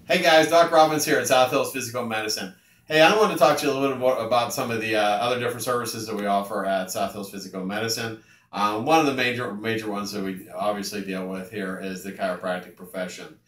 Hey guys, Doc Robbins here at South Hills Physical Medicine. Hey, I want to talk to you a little bit more about some of the other different services that we offer at South Hills Physical Medicine. One of the major ones that we obviously deal with here is the chiropractic profession.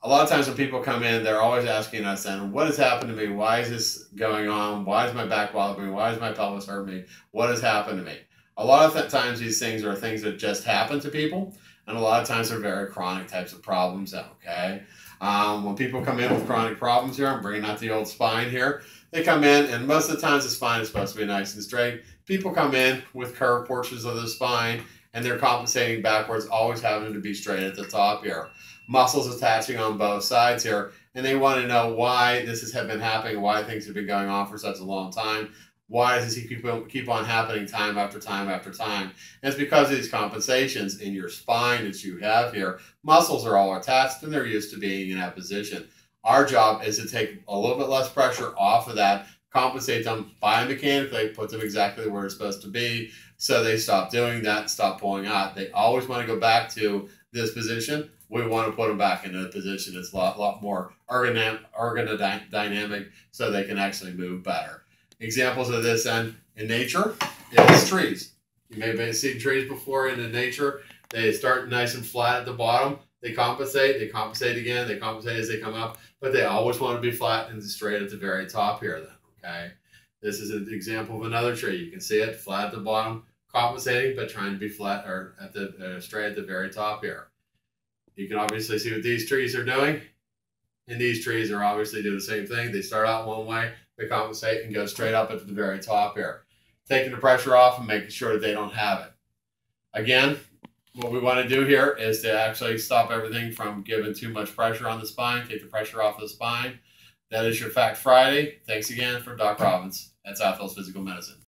A lot of times when people come in, they're always asking us, "And what has happened to me? Why is this going on? Why is my back bothering me? Why is my pelvis hurting me? What has happened to me?" A lot of times these things are things that just happen to people, and a lot of times they're very chronic types of problems. Okay, when people come in with chronic problems here, I'm bringing out the old spine here. They come in, and most of the times the spine is supposed to be nice and straight. People come in with curved portions of the spine, and they're compensating backwards, always having to be straight at the top here. Muscles attaching on both sides here, and they want to know why this has been happening, why things have been going on for such a long time. Why does this keep on happening time after time after time? And it's because of these compensations in your spine that you have here. Muscles are all attached and they're used to being in that position. Our job is to take a little bit less pressure off of that, compensate them biomechanically, put them exactly where it's supposed to be so they stop doing that, stop pulling out. They always want to go back to this position. We want to put them back into a position that's a lot more ergodynamic so they can actually move better. Examples of this in nature is trees. You may have seen trees before in nature. They start nice and flat at the bottom. They compensate again, they compensate as they come up, but they always want to be flat and straight at the very top here then, okay? This is an example of another tree. You can see it flat at the bottom, compensating, but trying to be flat or at the straight at the very top here. You can obviously see what these trees are doing. And these trees are obviously doing the same thing. They start out one way, they compensate and go straight up at the very top here. Taking the pressure off and making sure that they don't have it. Again, what we want to do here is to actually stop everything from giving too much pressure on the spine, take the pressure off the spine. That is your Fact Friday. Thanks again from Doc Robbins at South Hills Physical Medicine.